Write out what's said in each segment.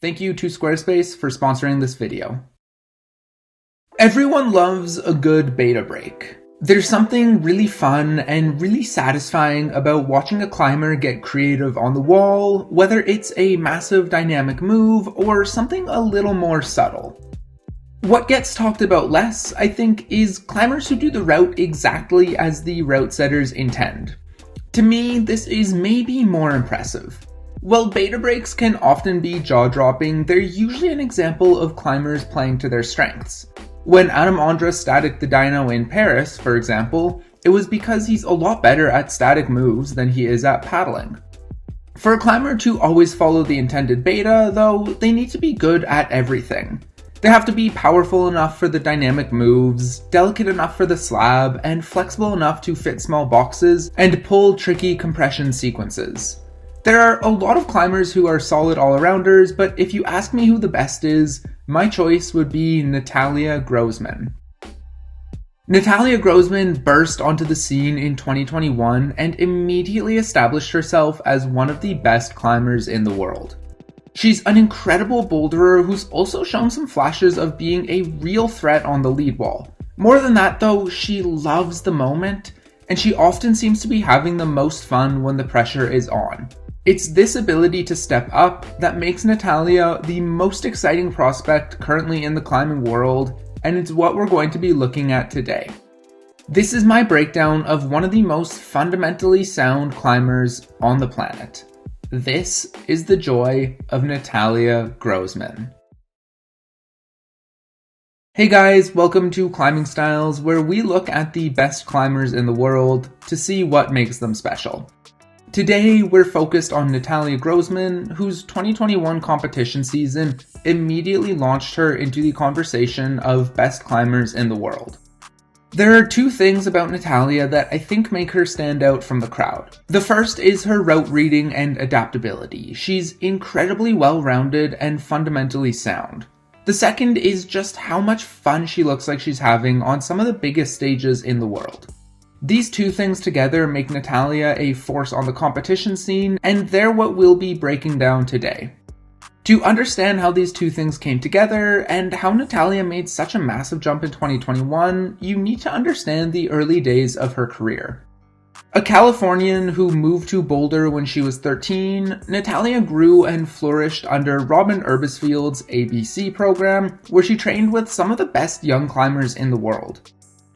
Thank you to Squarespace for sponsoring this video. Everyone loves a good beta break. There's something really fun and really satisfying about watching a climber get creative on the wall, whether it's a massive dynamic move or something a little more subtle. What gets talked about less, I think, is climbers who do the route exactly as the route setters intend. To me, this is maybe more impressive. While beta breaks can often be jaw-dropping, they're usually an example of climbers playing to their strengths. When Adam Ondra staticked the dyno in Paris, for example, it was because he's a lot better at static moves than he is at paddling. For a climber to always follow the intended beta, though, they need to be good at everything. They have to be powerful enough for the dynamic moves, delicate enough for the slab, and flexible enough to fit small boxes and pull tricky compression sequences. There are a lot of climbers who are solid all-arounders, but if you ask me who the best is, my choice would be Natalia Grossman. Natalia Grossman burst onto the scene in 2021 and immediately established herself as one of the best climbers in the world. She's an incredible boulderer who's also shown some flashes of being a real threat on the lead wall. More than that though, she loves the moment, and she often seems to be having the most fun when the pressure is on. It's this ability to step up that makes Natalia the most exciting prospect currently in the climbing world, and it's what we're going to be looking at today. This is my breakdown of one of the most fundamentally sound climbers on the planet. This is the joy of Natalia Grossman. Hey guys, welcome to Climbing Styles, where we look at the best climbers in the world to see what makes them special. Today, we're focused on Natalia Grossman, whose 2021 competition season immediately launched her into the conversation of best climbers in the world. There are two things about Natalia that I think make her stand out from the crowd. The first is her route reading and adaptability. She's incredibly well-rounded and fundamentally sound. The second is just how much fun she looks like she's having on some of the biggest stages in the world. These two things together make Natalia a force on the competition scene, and they're what we'll be breaking down today. To understand how these two things came together, and how Natalia made such a massive jump in 2021, you need to understand the early days of her career. A Californian who moved to Boulder when she was 13, Natalia grew and flourished under Robin Erbisfield's ABC program, where she trained with some of the best young climbers in the world.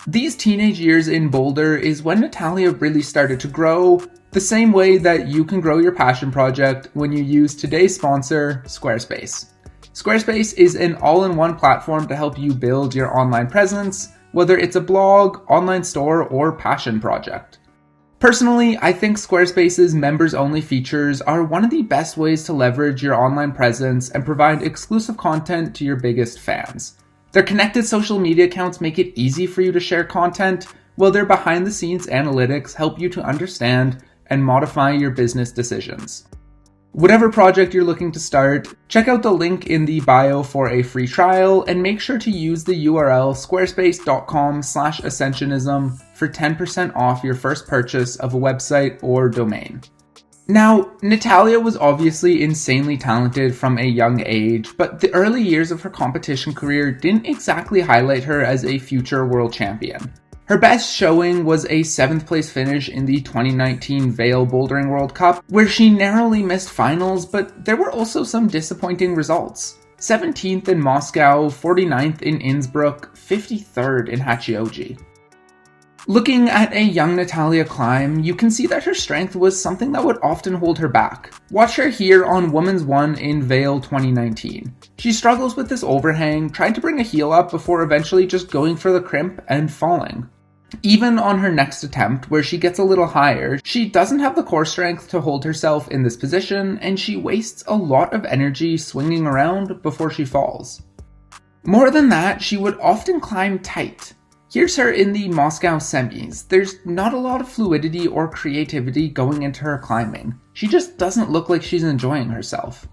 These teenage years in Boulder is when Natalia really started to grow, the same way that you can grow your passion project when you use today's sponsor, Squarespace. Squarespace is an all-in-one platform to help you build your online presence, whether it's a blog, online store, or passion project. Personally, I think Squarespace's members-only features are one of the best ways to leverage your online presence and provide exclusive content to your biggest fans. Their connected social media accounts make it easy for you to share content, while their behind-the-scenes analytics help you to understand and modify your business decisions. Whatever project you're looking to start, check out the link in the bio for a free trial, and make sure to use the URL squarespace.com/ascensionism for 10% off your first purchase of a website or domain. Now, Natalia was obviously insanely talented from a young age, but the early years of her competition career didn't exactly highlight her as a future world champion. Her best showing was a 7th place finish in the 2019 Vail Bouldering World Cup, where she narrowly missed finals, but there were also some disappointing results. 17th in Moscow, 49th in Innsbruck, 53rd in Hachioji. Looking at a young Natalia climb, you can see that her strength was something that would often hold her back. Watch her here on Women's 1 in Vail 2019. She struggles with this overhang, trying to bring a heel up before eventually just going for the crimp and falling. Even on her next attempt, where she gets a little higher, she doesn't have the core strength to hold herself in this position, and she wastes a lot of energy swinging around before she falls. More than that, she would often climb tight. Here's her in the Moscow semis. There's not a lot of fluidity or creativity going into her climbing. She just doesn't look like she's enjoying herself.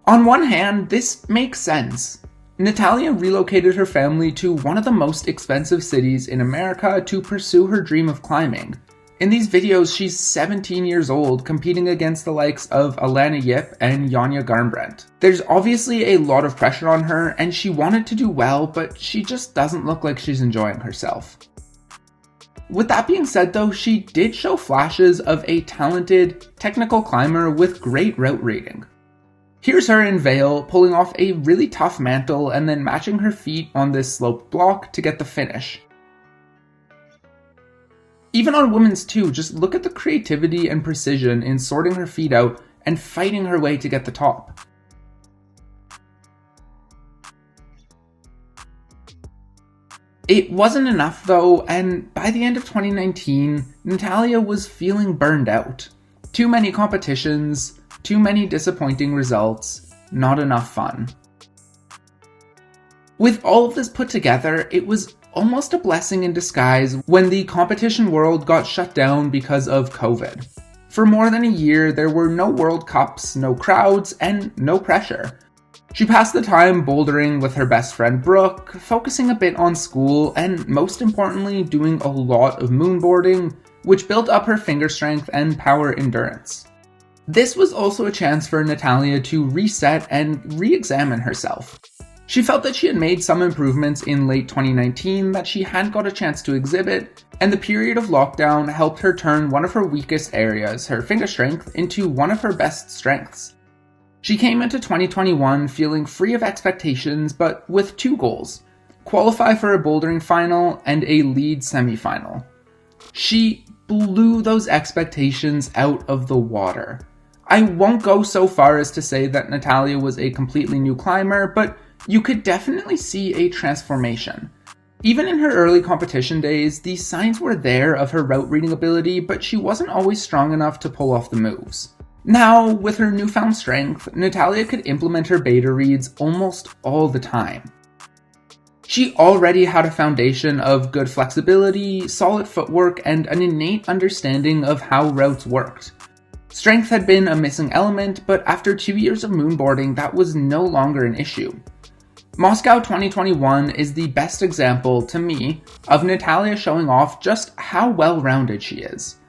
On one hand, this makes sense. Natalia relocated her family to one of the most expensive cities in America to pursue her dream of climbing. In these videos, she's 17 years old, competing against the likes of Alana Yip and Janja Garnbret. There's obviously a lot of pressure on her, and she wanted to do well, but she just doesn't look like she's enjoying herself. With that being said though, she did show flashes of a talented, technical climber with great route reading. Here's her in Vale, pulling off a really tough mantle and then matching her feet on this sloped block to get the finish. Even on women's too, just look at the creativity and precision in sorting her feet out and fighting her way to get the top. It wasn't enough though, and by the end of 2019, Natalia was feeling burned out. Too many competitions, too many disappointing results, not enough fun. With all of this put together, it was almost a blessing in disguise when the competition world got shut down because of COVID. For more than a year, there were no World Cups, no crowds, and no pressure. She passed the time bouldering with her best friend Brooke, focusing a bit on school, and most importantly, doing a lot of moonboarding, which built up her finger strength and power endurance. This was also a chance for Natalia to reset and re-examine herself. She felt that she had made some improvements in late 2019 that she hadn't got a chance to exhibit, and the period of lockdown helped her turn one of her weakest areas, her finger strength, into one of her best strengths. She came into 2021 feeling free of expectations, but with two goals: qualify for a bouldering final and a lead semi-final. She blew those expectations out of the water. I won't go so far as to say that Natalia was a completely new climber, but you could definitely see a transformation. Even in her early competition days, the signs were there of her route reading ability, but she wasn't always strong enough to pull off the moves. Now, with her newfound strength, Natalia could implement her beta reads almost all the time. She already had a foundation of good flexibility, solid footwork, and an innate understanding of how routes worked. Strength had been a missing element, but after 2 years of moonboarding, that was no longer an issue. Moscow 2021 is the best example, to me, of Natalia showing off just how well-rounded she is.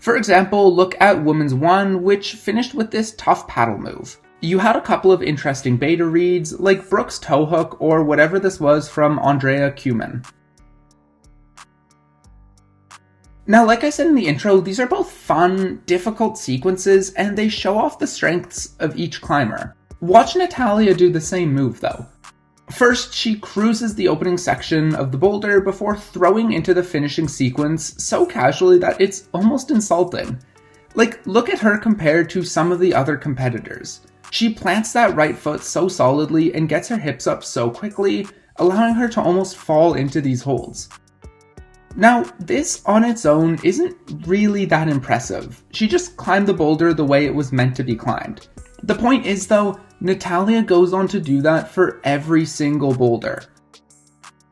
For example, look at Women's 1, which finished with this tough paddle move. You had a couple of interesting beta reads, like Brooke's toe hook or whatever this was from Andrea Kuman. Now, like I said in the intro, these are both fun, difficult sequences, and they show off the strengths of each climber. Watch Natalia do the same move though. First, she cruises the opening section of the boulder before throwing into the finishing sequence so casually that it's almost insulting. Like, look at her compared to some of the other competitors. She plants that right foot so solidly and gets her hips up so quickly, allowing her to almost fall into these holds. Now, this on its own isn't really that impressive. She just climbed the boulder the way it was meant to be climbed. The point is though, Natalia goes on to do that for every single boulder.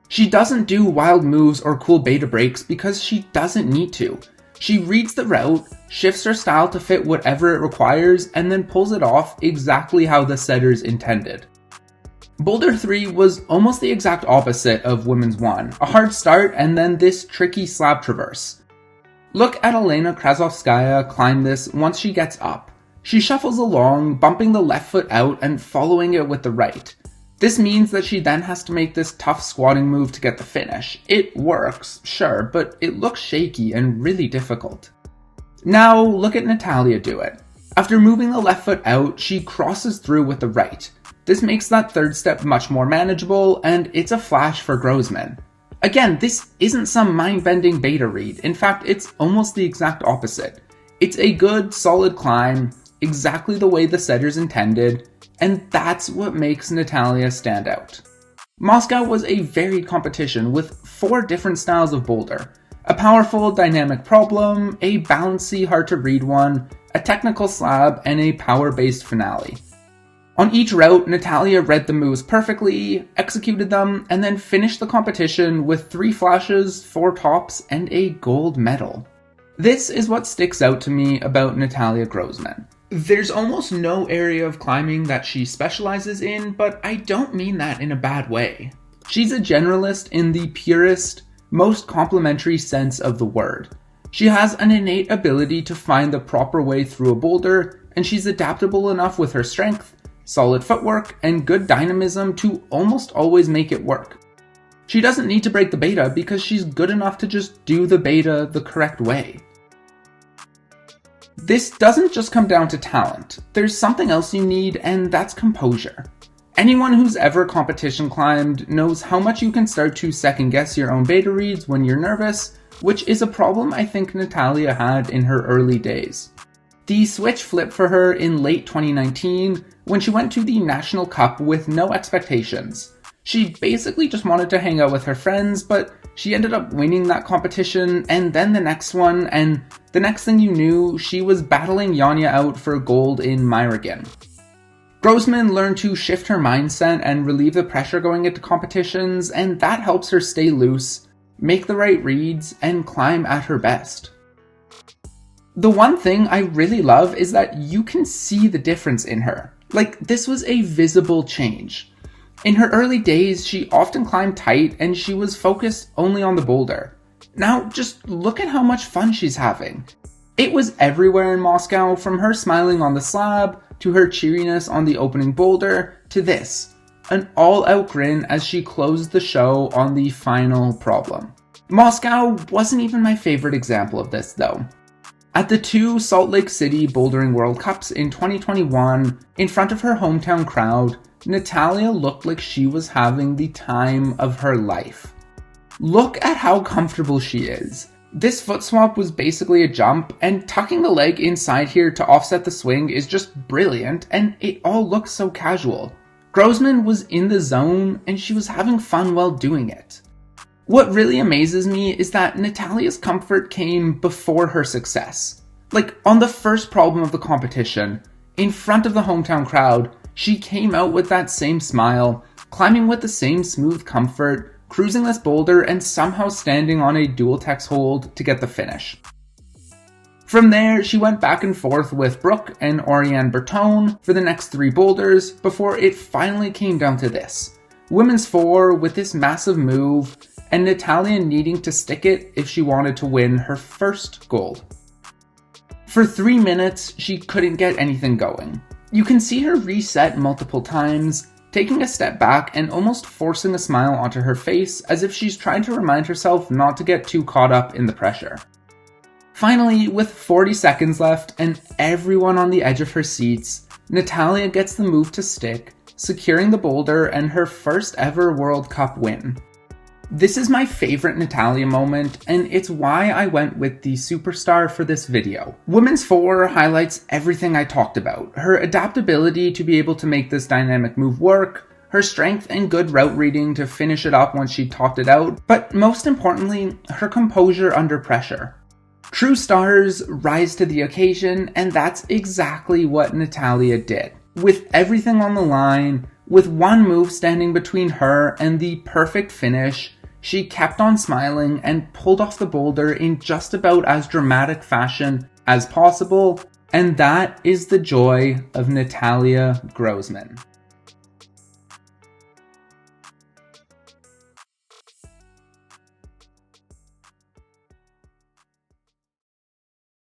She doesn't do wild moves or cool beta breaks because she doesn't need to. She reads the route, shifts her style to fit whatever it requires, and then pulls it off exactly how the setters intended. Boulder 3 was almost the exact opposite of Women's 1, a hard start and then this tricky slab traverse. Look at Elena Krasovskaya climb this once she gets up. She shuffles along, bumping the left foot out and following it with the right. This means that she then has to make this tough squatting move to get the finish. It works, sure, but it looks shaky and really difficult. Now, look at Natalia do it. After moving the left foot out, she crosses through with the right. This makes that third step much more manageable, and it's a flash for Grossman. Again, this isn't some mind-bending beta read. In fact, it's almost the exact opposite. It's a good, solid climb, exactly the way the setters intended, and that's what makes Natalia stand out. Moscow was a varied competition with 4 different styles of boulder. A powerful, dynamic problem, a bouncy, hard-to-read one, a technical slab, and a power-based finale. On each route, Natalia read the moves perfectly, executed them, and then finished the competition with 3 flashes, 4 tops, and a gold medal. This is what sticks out to me about Natalia Grossman. There's almost no area of climbing that she specializes in, but I don't mean that in a bad way. She's a generalist in the purest, most complimentary sense of the word. She has an innate ability to find the proper way through a boulder, and she's adaptable enough with her strength, solid footwork, and good dynamism to almost always make it work. She doesn't need to break the beta because she's good enough to just do the beta the correct way. This doesn't just come down to talent. There's something else you need, and that's composure. Anyone who's ever competition climbed knows how much you can start to second guess your own beta reads when you're nervous, which is a problem I think Natalia had in her early days. The switch flipped for her in late 2019 when she went to the National Cup with no expectations. She basically just wanted to hang out with her friends, but she ended up winning that competition, and then the next one, and the next thing you knew, she was battling Yanya out for gold in Myrigan. Grossman learned to shift her mindset and relieve the pressure going into competitions, and that helps her stay loose, make the right reads, and climb at her best. The one thing I really love is that you can see the difference in her. Like, this was a visible change. In her early days, she often climbed tight and she was focused only on the boulder. Now, just look at how much fun she's having. It was everywhere in Moscow, from her smiling on the slab, to her cheeriness on the opening boulder, to this, an all-out grin as she closed the show on the final problem. Moscow wasn't even my favorite example of this, though. At the 2 Salt Lake City Bouldering World Cups in 2021, in front of her hometown crowd, Natalia looked like she was having the time of her life. Look at how comfortable she is. This foot swap was basically a jump, and tucking the leg inside here to offset the swing is just brilliant, and it all looks so casual. Grossman was in the zone, and she was having fun while doing it. What really amazes me is that Natalia's comfort came before her success. Like, on the first problem of the competition, in front of the hometown crowd, she came out with that same smile, climbing with the same smooth comfort, cruising this boulder, and somehow standing on a dual text hold to get the finish. From there, she went back and forth with Brooke and Oriane Bertone for the next 3 boulders before it finally came down to this. Women's 4 with this massive move, and Natalia needing to stick it if she wanted to win her first gold. For 3 minutes, she couldn't get anything going. You can see her reset multiple times, taking a step back and almost forcing a smile onto her face as if she's trying to remind herself not to get too caught up in the pressure. Finally, with 40 seconds left and everyone on the edge of her seats, Natalia gets the move to stick, securing the boulder and her first ever World Cup win. This is my favorite Natalia moment, and it's why I went with the superstar for this video. Women's 4 highlights everything I talked about. Her adaptability to be able to make this dynamic move work, her strength and good route reading to finish it up once she talked it out, but most importantly, her composure under pressure. True stars rise to the occasion, and that's exactly what Natalia did. With everything on the line, with one move standing between her and the perfect finish, she kept on smiling and pulled off the boulder in just about as dramatic fashion as possible, and that is the joy of Natalia Grossman.